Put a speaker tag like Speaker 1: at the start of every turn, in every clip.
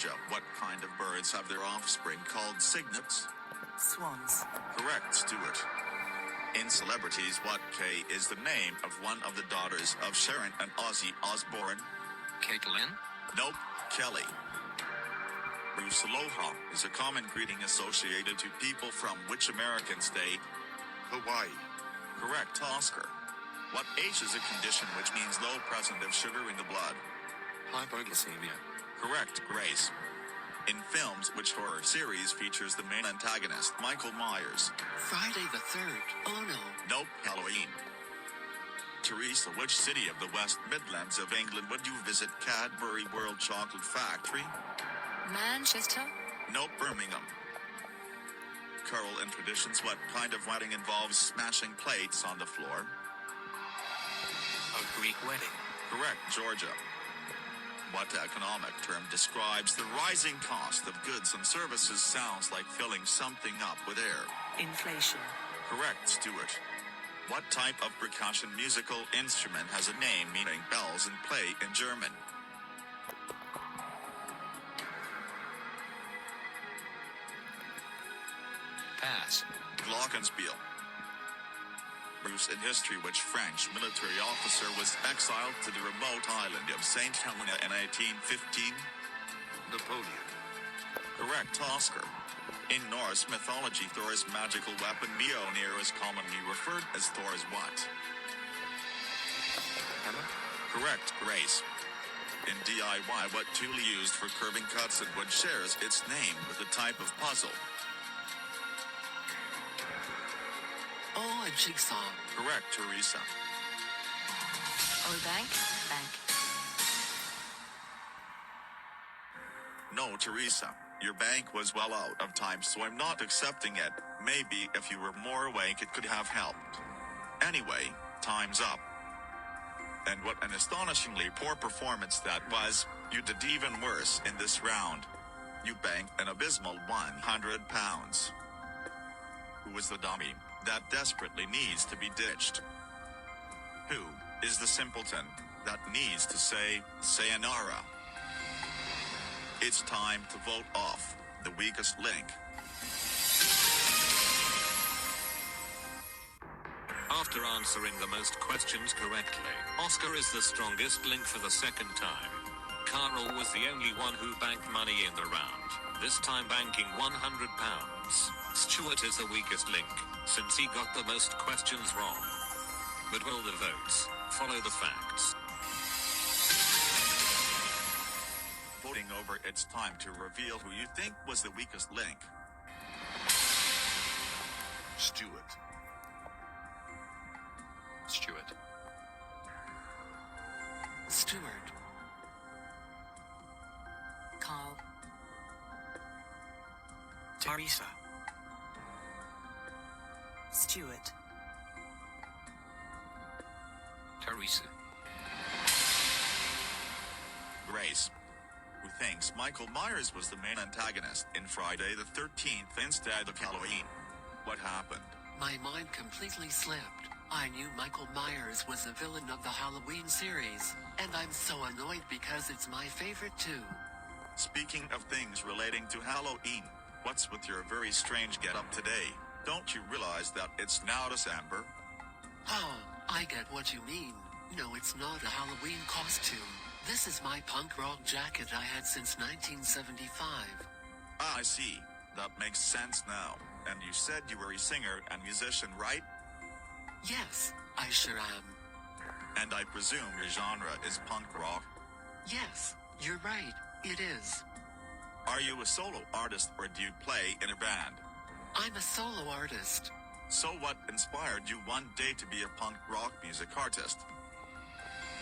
Speaker 1: Georgia. What kind of birds have their offspring called cygnets?
Speaker 2: Swans.
Speaker 1: Correct, Stuart. In celebrities, what K is the name of one of the daughters of Sharon and Ozzy Osbourne?
Speaker 3: Caitlin?
Speaker 1: Nope, Kelly. Bruce Aloha is a common greeting associated to people from which American state?
Speaker 4: Hawaii.
Speaker 1: Correct, Oscar. What H is a condition which means low present of sugar in the blood?
Speaker 4: Hypoglycemia.
Speaker 1: Correct, Grace. In films, which horror series features the main antagonist, Michael Myers?
Speaker 2: Friday the 3rd. Oh no.
Speaker 1: Nope, Halloween. Teresa, which city of the West Midlands of England would you visit Cadbury World Chocolate Factory?
Speaker 5: Manchester?
Speaker 1: Nope, Birmingham. Carol, in traditions, what kind of wedding involves smashing plates on the floor?
Speaker 3: A Greek wedding.
Speaker 1: Correct, Georgia. What economic term describes the rising cost of goods and services sounds like filling something up with air?
Speaker 2: Inflation.
Speaker 1: Correct, Stuart. What type of percussion musical instrument has a name meaning bells and play in German?
Speaker 3: Pass.
Speaker 1: Glockenspiel. Bruce, in history, which French military officer was exiled to the remote island of St. Helena in 1815?
Speaker 4: Napoleon.
Speaker 1: Correct, Oscar. In Norse mythology, Thor's magical weapon Mjolnir is commonly referred as Thor's what?
Speaker 4: Hammer.
Speaker 1: Correct, Grace. In DIY, what tool used for curving cuts and wood shares its name with a type of puzzle?
Speaker 2: Oh, a jigsaw.
Speaker 1: Correct, Teresa.
Speaker 5: Oh, bank? Bank.
Speaker 1: No, Teresa. Your bank was well out of time, so I'm not accepting it. Maybe if you were more awake, it could have helped. Anyway, time's up. And what an astonishingly poor performance that was. You did even worse in this round. You banked an abysmal £100. Who is the dummy that desperately needs to be ditched? Who is the simpleton that needs to say sayonara? It's time to vote off the weakest link.
Speaker 3: After answering the most questions correctly, Oscar is the strongest link for the second time. Carl was the only one who banked money in the round, this time banking £100. Stuart is the weakest link, since he got the most questions wrong. But will the votes follow the facts?
Speaker 1: Voting over, it's time to reveal who you think was the weakest link.
Speaker 4: Stuart.
Speaker 3: Stuart.
Speaker 2: Stuart.
Speaker 5: Carl.
Speaker 2: Teresa.
Speaker 5: Stuart.
Speaker 3: Teresa.
Speaker 1: Grace, who thinks Michael Myers was the main antagonist in Friday the 13th instead of Halloween. What happened?
Speaker 2: My mind completely slipped. I knew Michael Myers was the villain of the Halloween series, and I'm so annoyed because it's my favorite too.
Speaker 1: Speaking of things relating to Halloween, what's with your very strange getup today? Don't you realize that it's now December?
Speaker 2: Oh, I get what you mean. No, it's not a Halloween costume. This is my punk rock jacket I had since 1975.
Speaker 1: Ah, I see. That makes sense now. And you said you were a singer and musician, right?
Speaker 2: Yes, I sure am.
Speaker 1: And I presume your genre is punk rock?
Speaker 2: Yes, you're right, it is.
Speaker 1: Are you a solo artist or do you play in a band?
Speaker 2: I'm a solo artist.
Speaker 1: So what inspired you one day to be a punk rock music artist?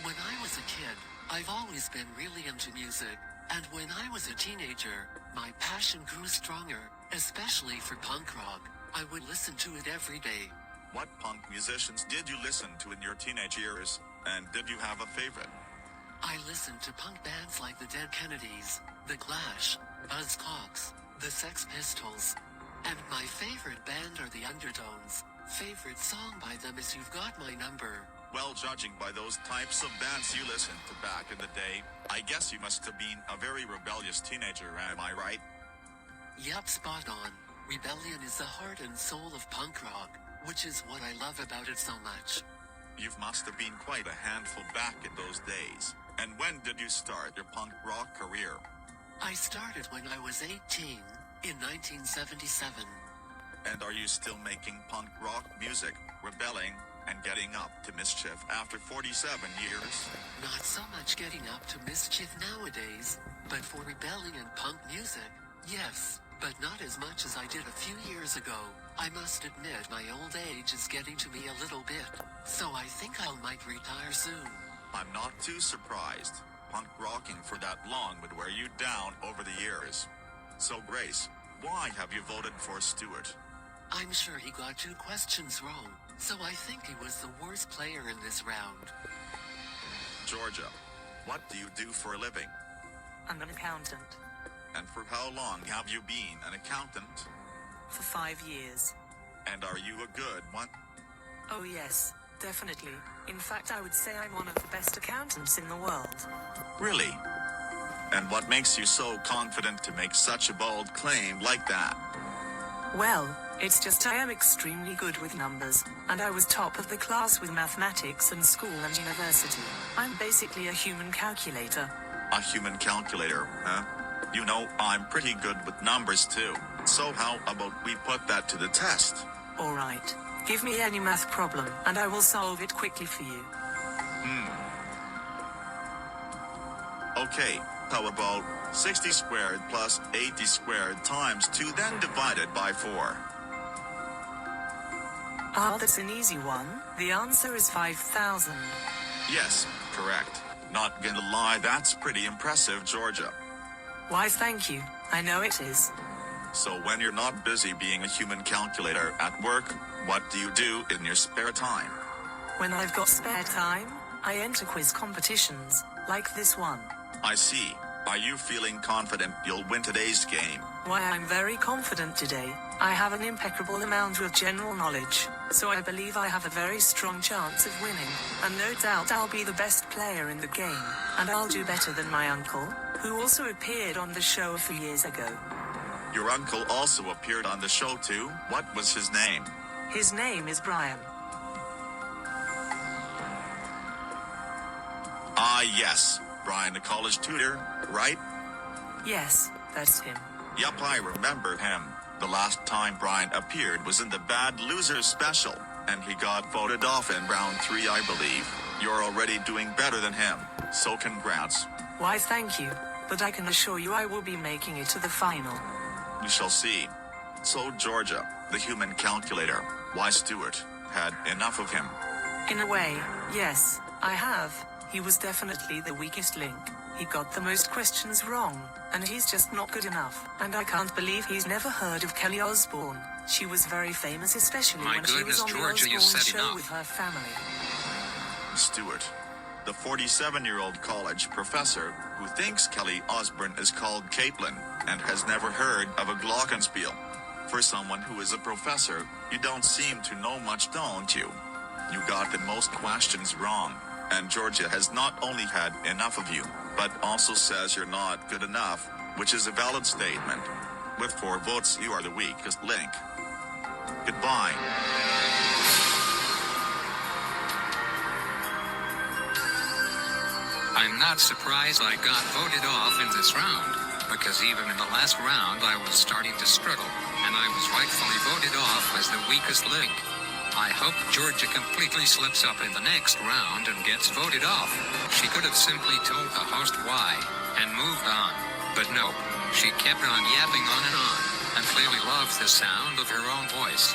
Speaker 2: When I was a kid, I've always been really into music, and when I was a teenager, my passion grew stronger, especially for punk rock. I would listen to it every day.
Speaker 1: What punk musicians did you listen to in your teenage years, and did you have a favorite?
Speaker 2: I listened to punk bands like the Dead Kennedys, The Clash, Buzzcocks, The Sex Pistols, and my favorite band are the Undertones. Favorite song by them is You've Got My Number.
Speaker 1: Well, judging by those types of bands you listened to back in the day, I guess you must have been a very rebellious teenager, am I right?
Speaker 2: Yep, spot on. Rebellion is the heart and soul of punk rock, which is what I love about it so much.
Speaker 1: You must have been quite a handful back in those days. And when did you start your punk rock career?
Speaker 2: I started when I was 18, in 1977.
Speaker 1: And are you still making punk rock music, rebelling, and getting up to mischief after 47 years?
Speaker 2: Not so much getting up to mischief nowadays, but for rebelling and punk music, yes, but not as much as I did a few years ago. I must admit my old age is getting to me a little bit, so I think I might retire soon.
Speaker 1: I'm not too surprised. Punk rocking for that long would wear you down over the years. So Grace, why have you voted for Stewart?
Speaker 2: I'm sure he got 2 questions wrong, so I think he was the worst player in this round.
Speaker 1: Georgia, what do you do for a living?
Speaker 5: I'm an accountant.
Speaker 1: And for how long have you been an accountant?
Speaker 5: For 5 years.
Speaker 1: And are you a good one?
Speaker 5: Oh yes, definitely. In fact, I would say I'm one of the best accountants in the world.
Speaker 1: Really? And what makes you so confident to make such a bold claim like that?
Speaker 5: Well, it's just I am extremely good with numbers, and I was top of the class with mathematics in school and university. I'm basically a human calculator.
Speaker 1: A human calculator, huh? You know, I'm pretty good with numbers too. So how about we put that to the test?
Speaker 5: Alright. Give me any math problem, and I will solve it quickly for you.
Speaker 1: Okay, how about 60 squared plus 80 squared times 2 then divided by 4?
Speaker 5: Ah, that's an easy one. The answer is 5,000.
Speaker 1: Yes, correct. Not gonna lie, that's pretty impressive, Georgia.
Speaker 5: Why, thank you. I know it is.
Speaker 1: So when you're not busy being a human calculator at work, what do you do in your spare time?
Speaker 5: When I've got spare time, I enter quiz competitions, like this one.
Speaker 1: I see. Are you feeling confident you'll win today's game?
Speaker 5: Why, I'm very confident today. I have an impeccable amount of general knowledge, so I believe I have a very strong chance of winning, and no doubt I'll be the best player in the game, and I'll do better than my uncle, who also appeared on the show a few years ago.
Speaker 1: Your uncle also appeared on the show too? What was his name?
Speaker 5: His name is Brian.
Speaker 1: Ah, yes. Brian, the college tutor, right?
Speaker 5: Yes, that's him.
Speaker 1: Yup, I remember him. The last time Brian appeared was in the Bad Losers special, and he got voted off in round 3, I believe. You're already doing better than him, so congrats.
Speaker 5: Why, thank you, but I can assure you I will be making it to the final.
Speaker 1: We shall see. So, Georgia, the human calculator, why Stewart, had enough of him?
Speaker 5: In a way, yes, I have. He was definitely the weakest link. He got the most questions wrong, and he's just not good enough. And I can't believe he's never heard of Kelly Osbourne. She was very famous, especially
Speaker 3: My
Speaker 5: when she was
Speaker 3: goodness,
Speaker 5: on
Speaker 3: Georgia,
Speaker 5: the
Speaker 3: you
Speaker 5: Osbourne
Speaker 3: said
Speaker 5: show
Speaker 3: enough.
Speaker 5: with her family.
Speaker 1: Stewart, the 47-year-old college professor who thinks Kelly Osbourne is called Caitlin and has never heard of a glockenspiel. For someone who is a professor, you don't seem to know much, don't you? You got the most questions wrong, and Georgia has not only had enough of you, but also says you're not good enough, which is a valid statement. With 4 votes, you are the weakest link. Goodbye.
Speaker 6: I'm not surprised I got voted off in this round, because even in the last round I was starting to struggle, and I was rightfully voted off as the weakest link. I hope Georgia completely slips up in the next round and gets voted off. She could have simply told the host why, and moved on. But no, she kept on yapping on, and clearly loved the sound of her own voice.